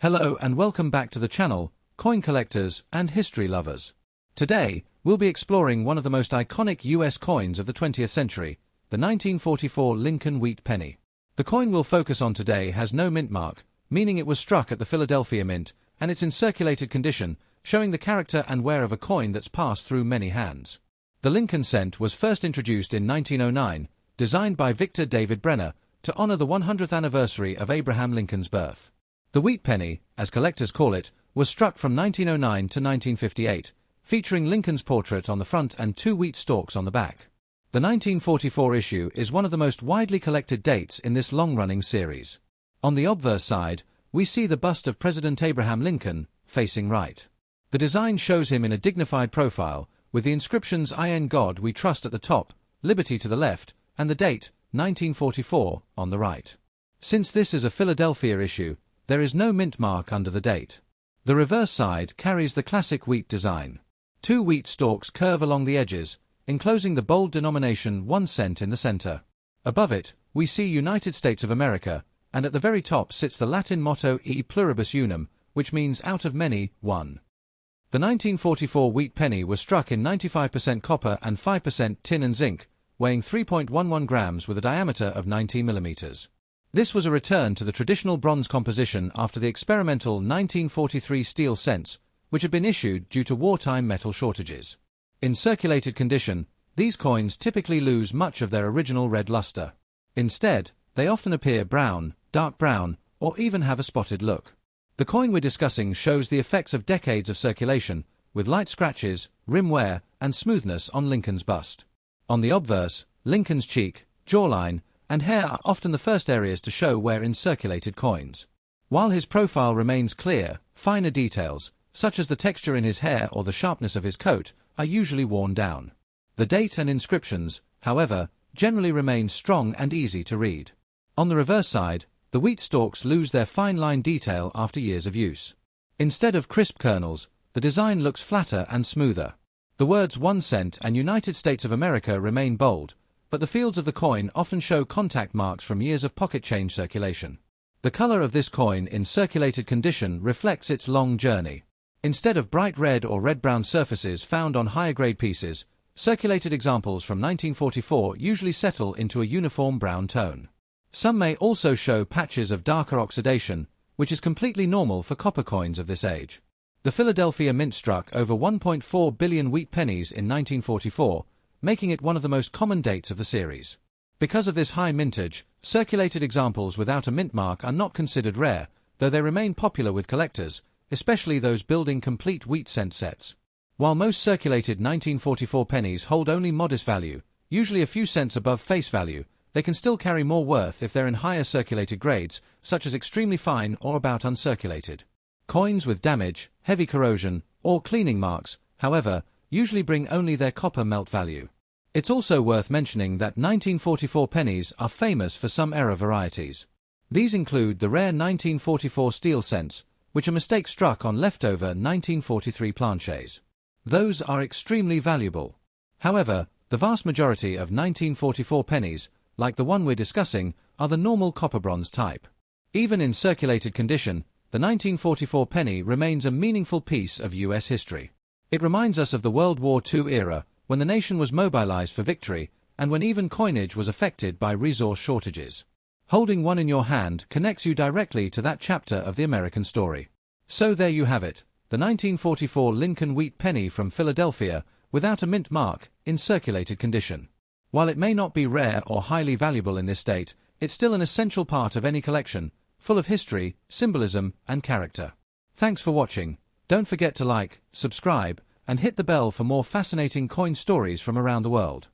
Hello and welcome back to the channel, coin collectors and history lovers. Today, we'll be exploring one of the most iconic US coins of the 20th century, the 1944 Lincoln Wheat Penny. The coin we'll focus on today has no mint mark, meaning it was struck at the Philadelphia Mint, and it's in circulated condition, showing the character and wear of a coin that's passed through many hands. The Lincoln cent was first introduced in 1909, designed by Victor David Brenner, to honor the 100th anniversary of Abraham Lincoln's birth. The wheat penny, as collectors call it, was struck from 1909 to 1958, featuring Lincoln's portrait on the front and two wheat stalks on the back. The 1944 issue is one of the most widely collected dates in this long-running series. On the obverse side, we see the bust of President Abraham Lincoln, facing right. The design shows him in a dignified profile, with the inscriptions "In God We Trust" at the top, "Liberty" to the left, and the date, 1944, on the right. Since this is a Philadelphia issue, there is no mint mark under the date. The reverse side carries the classic wheat design. Two wheat stalks curve along the edges, enclosing the bold denomination 1 cent in the center. Above it, we see United States of America, and at the very top sits the Latin motto E pluribus unum, which means out of many, one. The 1944 wheat penny was struck in 95% copper and 5% tin and zinc, weighing 3.11 grams with a diameter of 90 millimeters. This was a return to the traditional bronze composition after the experimental 1943 steel cents, which had been issued due to wartime metal shortages. In circulated condition, these coins typically lose much of their original red luster. Instead, they often appear brown, dark brown, or even have a spotted look. The coin we're discussing shows the effects of decades of circulation, with light scratches, rim wear, and smoothness on Lincoln's bust. On the obverse, Lincoln's cheek, jawline, and hair are often the first areas to show wear in circulated coins. While his profile remains clear, finer details, such as the texture in his hair or the sharpness of his coat, are usually worn down. The date and inscriptions, however, generally remain strong and easy to read. On the reverse side, the wheat stalks lose their fine line detail after years of use. Instead of crisp kernels, the design looks flatter and smoother. The words 1 cent and United States of America remain bold, but the fields of the coin often show contact marks from years of pocket change circulation. The color of this coin in circulated condition reflects its long journey. Instead of bright red or red-brown surfaces found on higher-grade pieces, circulated examples from 1944 usually settle into a uniform brown tone. Some may also show patches of darker oxidation, which is completely normal for copper coins of this age. The Philadelphia Mint struck over 1.4 billion wheat pennies in 1944, making it one of the most common dates of the series. Because of this high mintage, circulated examples without a mint mark are not considered rare, though they remain popular with collectors, especially those building complete wheat cent sets. While most circulated 1944 pennies hold only modest value, usually a few cents above face value, they can still carry more worth if they're in higher circulated grades, such as extremely fine or about uncirculated. Coins with damage, heavy corrosion, or cleaning marks, however, usually bring only their copper melt value. It's also worth mentioning that 1944 pennies are famous for some error varieties. These include the rare 1944 steel cents, which are mistakes struck on leftover 1943 planchets. Those are extremely valuable. However, the vast majority of 1944 pennies, like the one we're discussing, are the normal copper-bronze type. Even in circulated condition, the 1944 penny remains a meaningful piece of US history. It reminds us of the World War II era, when the nation was mobilized for victory, and when even coinage was affected by resource shortages. Holding one in your hand connects you directly to that chapter of the American story. So there you have it, the 1944 Lincoln Wheat Penny from Philadelphia, without a mint mark, in circulated condition. While it may not be rare or highly valuable in this date, it's still an essential part of any collection, full of history, symbolism, and character. Thanks for watching. Don't forget to like, subscribe, and hit the bell for more fascinating coin stories from around the world.